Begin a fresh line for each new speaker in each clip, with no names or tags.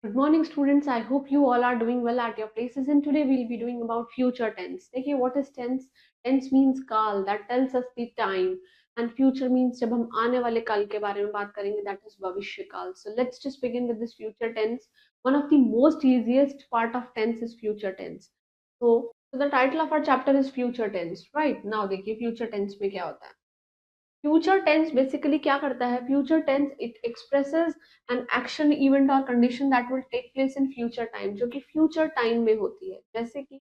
Good morning, students. I hope you all are doing well at your places. And today we'll be doing about future tense. देखिए, what is tense? Tense means काल, that tells us the time. And future means जब हम आने वाले काल के बारे में बात करेंगे, that is भविष्य काल. So let's just begin with this future tense. One of the most easiest part of tense is future tense. So the title of our chapter is future tense, right? Now देखिए future tense में क्या होता है. Future tense basically क्या करता है? Future tense it expresses an action event और condition that will take place in future time, जो कि फ्यूचर टाइम में होती है. जैसे कि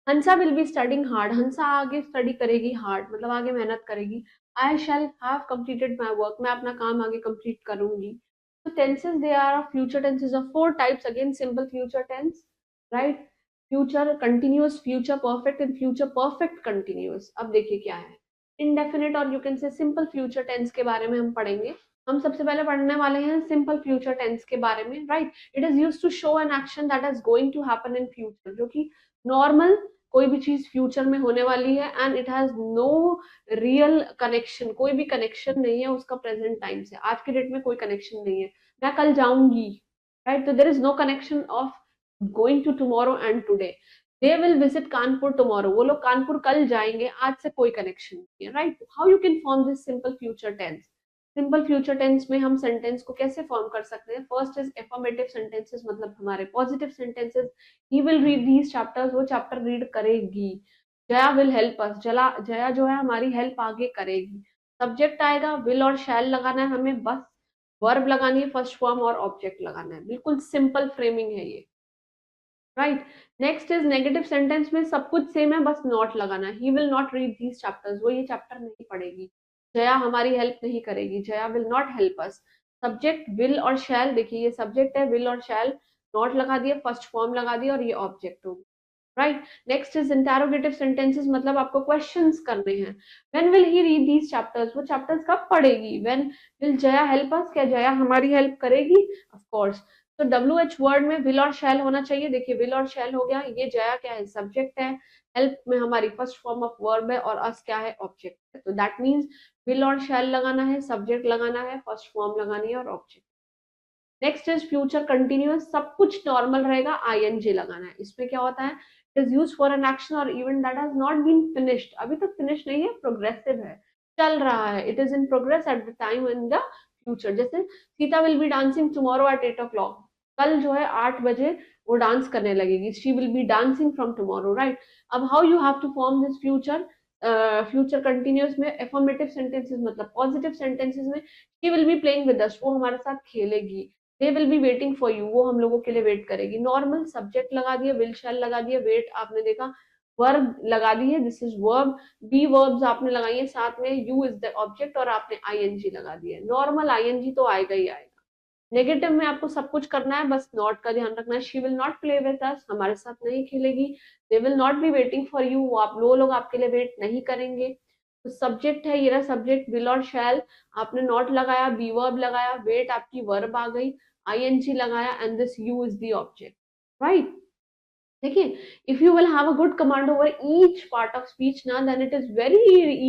Hansa will be studying hard, Hansa आगे स्टडी करेगी हार्ड, मतलब आगे मेहनत करेगी. I shall have completed my work, मैं अपना काम आगे कंप्लीट करूंगी. तो tenses they are of future tenses of four types. Again simple future tense, right? Future continuous, future perfect and future perfect continuous. अब देखिए क्या है इनडेफिनिट और you can say simple future tense के बारे में हम पढ़ेंगे. हम सबसे पहले पढ़ने वाले हैं सिंपल फ्यूचर टेंस के बारे में, right? It is used to show an action that is going to happen in future, जो कि नॉर्मल कोई भी चीज फ्यूचर में होने वाली है and it has no real connection, कोई भी कनेक्शन नहीं है उसका प्रेजेंट टाइम से. आज के डेट में कोई कनेक्शन नहीं है. मैं कल जाऊंगी, राइट? तो there is no connection of going to tomorrow and today. They will visit Kanpur tomorrow, वो लोग कानपुर कल जाएंगे, आज से कोई कनेक्शन नहीं है, right? How you can form this simple future tense? Simple future tense में हम सेंटेंस को कैसे फॉर्म कर सकते हैं? फर्स्ट इज एफर्मेटिव सेंटेंसेस, मतलब हमारे positive sentences. He will read these chapters, वो चैप्टर रीड करेगी. Jaya will help us, Jaya जो है हमारी हेल्प आगे करेगी. सब्जेक्ट आएगा, विल और शैल लगाना है हमें, बस वर्ब लगानी है फर्स्ट फॉर्म और ऑब्जेक्ट लगाना है. बिल्कुल सिंपल फ्रेमिंग है ये, right? Next is negative sentence में सब कुछ सेम है, बस नॉट लगाना है. He will not read these chapters, वो ये चैप्टर नहीं पढ़ेगी. जया हमारी हेल्प नहीं करेगी, Jaya will not help us. Subject will और शैल, देखिए ये सब्जेक्ट है, विल और शैल नॉट लगा दिया, फर्स्ट फॉर्म लगा दिया और ये ऑब्जेक्ट होगी, right? Next is interrogative sentences, मतलब आपको क्वेश्चंस करने हैं. When will he read these chapters, वो चैप्टर्स कब पढ़ेगी. When will Jaya help us, क्या जया हमारी हेल्प करेगी? Of course. तो डब्ल्यू एच वर्ड में विल और शैल होना चाहिए. देखिए विल और शैल हो गया, ये जया क्या है? सब्जेक्ट है. हेल्प में हमारी फर्स्ट फॉर्म ऑफ वर्ब है और अस क्या है? ऑब्जेक्ट है. तो दैट मीन्स विल और शैल लगाना है, सब्जेक्ट लगाना है, फर्स्ट फॉर्म लगानी है और object. Next is future continuous, सब कुछ नॉर्मल रहेगा, आईएनजी लगाना है. इसमें क्या होता है? It is use for an action और event that has not been finished, अभी तक फिनिश नहीं है, प्रोग्रेसिव है, चल रहा है. It is in progress at the time in the future. जैसे Sita will be dancing tomorrow at 8 o'clock, कल जो है 8 बजे वो डांस करने लगेगी. She will be dancing from tomorrow, right? अब how you have to form this future future continuous में? एफर्मेटिव सेंटेंसेस, मतलब पॉजिटिव सेंटेंसेस में she will be playing with us, वो हमारे साथ खेलेगी. They will be waiting for you, वो हम लोगों के लिए वेट करेगी. नॉर्मल सब्जेक्ट लगा दिया, विल शैल लगा दिया, वेट आपने देखा, वर्ब लगा दी है, this is verb. Be verbs आपने लगाई है साथ में, यू इज द ऑब्जेक्ट और आपने आईएनजी लगा दिया है. नॉर्मल आईएनजी तो आएगा ही आएगा. नेगेटिव में आपको सब कुछ करना है, बस नॉट का ध्यान रखना है. She will not play with us, हमारे साथ नहीं खेलेगी. They will not be waiting for you, वो लोग आपके लिए वेट नहीं करेंगे. तो सब्जेक्ट है, ये रहा सब्जेक्ट, विल और शैल. आपने नॉट लगाया, बी वर्ब लगाया, वेट आपकी वर्ब आ गई, आईएनजी लगाया and this you is the object, right? देखिए, if you will have a good command over each part of speech ना, then it is very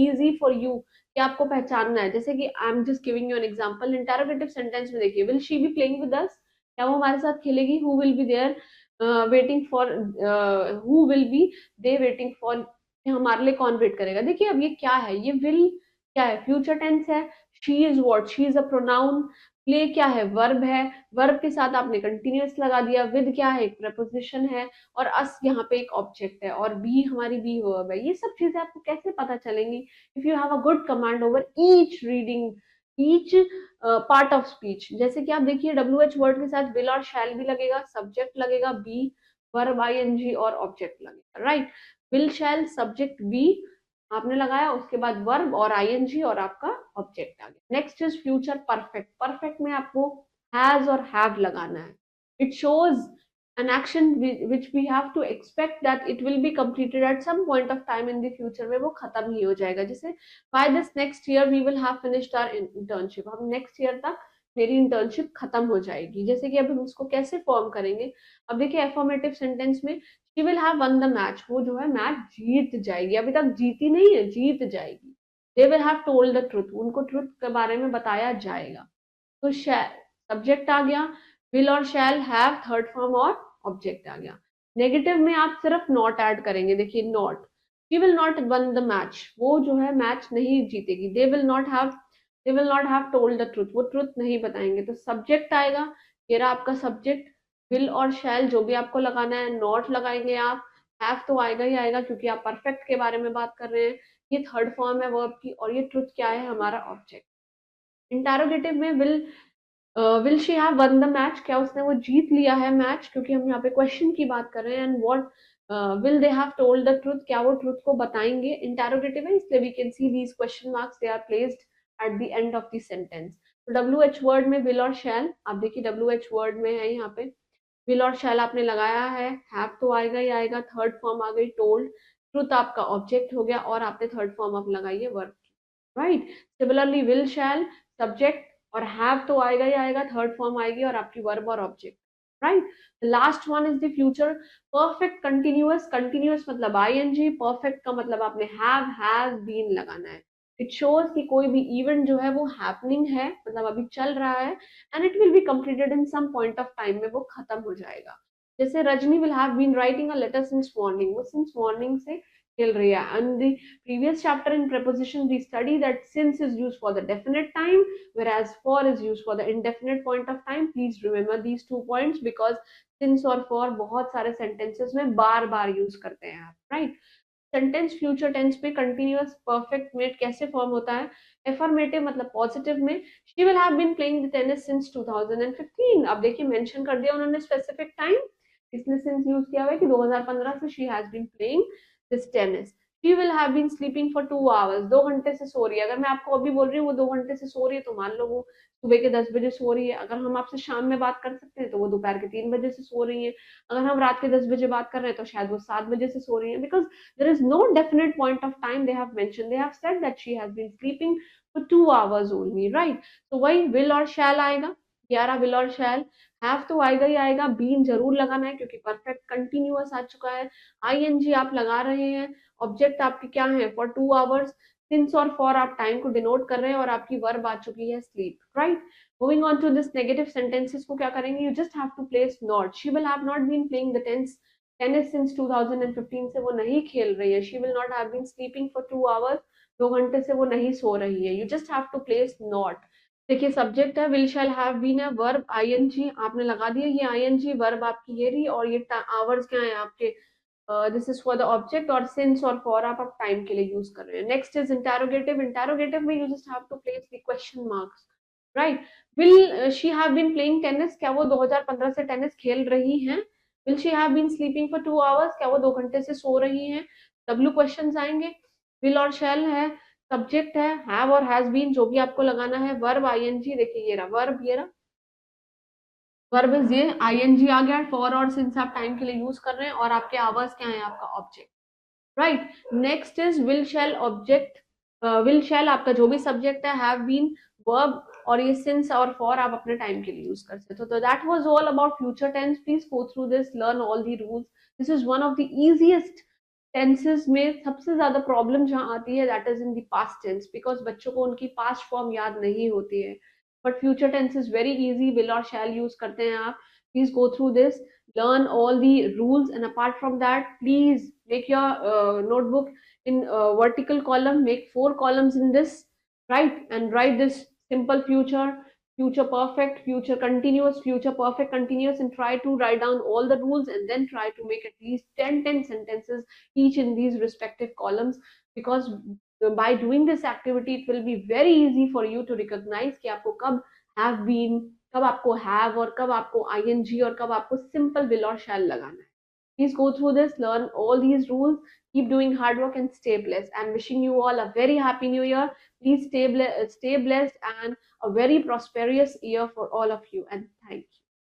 easy for you कि आपको पहचानना है. जैसे कि I am just giving you an example. Interrogative sentence में देखिए, will she be playing with us, क्या वो हमारे साथ खेलेगी? Who will be there waiting for, who will be they waiting for, हमारे लिए कौन वेट करेगा? देखिए अब ये क्या है? ये विल क्या है? फ्यूचर टेंस है. She is what? She is a pronoun. Play क्या है? वर्ब है. वर्ब के साथ आपने कंटिन्यूअस लगा दिया. विद क्या है? एक प्रपोजिशन है. और अस यहाँ पे एक ऑब्जेक्ट है और बी हमारी बी वर्ब है. ये सब चीजें आपको कैसे पता चलेंगी? If you have a good command over each reading, each part of speech. जैसे कि आप देखिए डब्ल्यू एच वर्ड के साथ विल और शैल भी लगेगा, सब्जेक्ट लगेगा बी, वर्ब आईएनजी और ऑब्जेक्ट लगेगा, right? Will shall subject be आपने लगाया, उसके बाद वर्ब और आईएनजी और आपका ऑब्जेक्ट आ गया. Next is future perfect. Perfect में आपको हैज और हैव लगाना है. It shows an action which we have to expect that it will be completed at some point of time in the future, में वो खत्म ही हो जाएगा. जैसे by this next year we will have finished our internship, हम next year तक मेरी internship खत्म हो जाएगी. जैसे कि अब हम उसको कैसे फॉर्म करेंगे? अब देखिए एफर्मेटिव सेंटेंस में she will have one the match, वो जो है मैच जीत जाएगी. अभी तक जीती नहीं है, जीत जाएगी. They will have told the truth, उनको ट्रुथ के बारे में बताया जाएगा. तो सब्जेक्ट आ गया, विल और शैल हैव थर्ड फॉर्म और ऑब्जेक्ट आ गया। नेगेटिव में आप सिर्फ नॉट ऐड करेंगे, देखिए not, she will not one the match, वो जो है मैच नहीं जीतेगी। They will not have told the truth, वो ट्रुथ नहीं बताएंगे। तो सब्जेक्ट आएगा, ये रहा आपका सब्जेक्ट। विल और शैल जो भी आपको लगाना है, नॉट लगाएंगे आप। हैव तो आएगा ही आएगा क्योंकि आप परफेक्ट के बारे में बात कर रहे हैं, ये थर्ड फॉर्म है वर्ब की, और ये ट्रुथ क्या है, हमारा ऑब्जेक्ट। इंटेरोगेटिव में will she have one the match, क्या उसने वो जीत लिया है मैच, क्योंकि हम यहाँ पे क्वेश्चन की बात कर रहे हैं। And what will they have told the truth, क्या वो ट्रुथ को बताएंगे। इंटेरोगेटिव है इसलिए we can see these question marks, they are placed at the end of the sentence. तो डब्ल्यू एच वर्ड में विल और शैल, आप देखिए डब्ल्यू एच वर्ड में है यहाँ पे विल और शैल आपने लगाया है, हैव तो आएगा ही आएगा, थर्ड फॉर्म आ गई टोल्ड, ट्रुथ आपका ऑब्जेक्ट हो गया, और आपने थर्ड फॉर्म अब लगाई है verb, right. Similarly will shall subject, और हैव तो आएगा ही आएगा, थर्ड फॉर्म आएगी और आपकी वर्ब और object, right. Last one is the future perfect continuous, continuous मतलब आईएनजी, परफेक्ट का मतलब आपने हैव हैज बीन लगाना है। इट शोज कि कोई भी इवेंट जो है वो हैपनिंग है, मतलब अभी चल रहा है, and it will be completed in some point of time में वो खत्म हो जाएगा। जैसे Rajni will have been writing a letter since morning, वो सिंस मॉर्निंग से खेल रही है। And the previous chapter in preposition we study that since is used for the definite time, whereas for is used for the indefinite point of time. Please remember these 2 points because since और for बहुत सारे sentences में बार बार use करते हैं आप, right? Sentence future tense में continuous perfect में कैसे फॉर्म होता है, एफर्मेटिव मतलब पॉजिटिव में she will have been playing the tennis since 2015, अब देखिए मेंशन कर दिया उन्होंने स्पेसिफिक टाइम, इसलिए सिंस यूज किया हुआ है कि 2015 से she has been playing this tennis. She will have been sleeping for 2 hours, 2 घंटे से सो रही है। अगर मैं आपको अभी बोल रही हूँ वो 2 घंटे से सो रही है, तो मान लो वो सुबह के 10 बजे सो रही है। अगर हम आपसे शाम में बात कर सकते हैं तो वो दोपहर के 3 बजे से सो रही है। अगर हम रात के 10 बजे बात कर रहे हैं तो शायद वो 7 बजे से सो रही है, because there is no definite point of time they have mentioned. They have said that she has been sleeping for 2 hours only, right? So वही will और shall आएगा, 11 will और shall, have तो आएगा ही आएगा, been जरूर लगाना है क्योंकि perfect continuous आ चुका है, ing आप लगा रहे हैं, object आपके क्या है for 2 hours, since और for आप time को denote कर रहे हैं, और आपकी verb आ चुकी है sleep, right? Moving on to this negative sentences को क्या करेंगे, you just have to place not. She will have not been playing the tennis since 2015 से वो नहीं खेल रही है, she will not have been sleeping for 2 hours, 2 घंटे से वो नहीं सो रही है। You just have to place not. देखिए सब्जेक्ट है विल शैल हैव बीन है, वर्ब आईएनजी आपने लगा दिया, ये आईएनजी वर्ब आपकी ये रही, और ये आवर्स क्या है आपके, this is for the object, और सिंस और फॉर आप टाइम के लिए यूज कर रहे हैं। नेक्स्ट इज इंटेरोगेटिव, इंटेरोगेटिव में you just have to place the question marks, right. Will she have been playing tennis, क्या वो 2015 से टेनिस खेल रही हैं। Will she have been sleeping for 2 hours, क्या वो 2 घंटे से सो रही हैं। डब्ल्यू क्वेश्चंस आएंगे, विल और शैल है, सब्जेक्ट है हैव और हैज बीन जो भी आपको लगाना है, वर्ब आईएनजी, देखिए ये रहा वर्ब, ये रहा वर्ब इज ये, आईएनजी आ गया, फॉर और सिंस आप टाइम के लिए यूज कर रहे हैं, और आपके आवर्स क्या है, आपका object, right. Next is will shell object, will शैल आपका जो भी सब्जेक्ट है, हैव बीन वर्ब, और ये सिंस और फॉर आप अपने टाइम के लिए यूज कर सकते हो। तो that was all about future tense. Please go through this, learn all the rules. This is one of the easiest tenses में सबसे ज्यादा प्रॉब्लम जहां आती है that is in the past tense, because बच्चों को उनकी पास्ट फॉर्म याद नहीं होती है। But future tense is very easy, will और शैल यूज करते हैं आप। Please go through this, learn all the rules, and apart from that please make your notebook in vertical column, make 4 columns in this, right, and write this simple future, future perfect, future continuous, future perfect continuous, and try to write down all the rules, and then try to make at least 10 sentences each in these respective columns, because by doing this activity it will be very easy for you to recognize कि आपको कब have been, कब आपको have, और कब आपको ING, और कब आपको सिंपल विल और शैल लगाना है। Please go through this, learn all these rules, keep doing hard work, and stay blessed. I'm wishing you all a very happy new year. Please stay blessed and a very prosperous year for all of you. And thank you.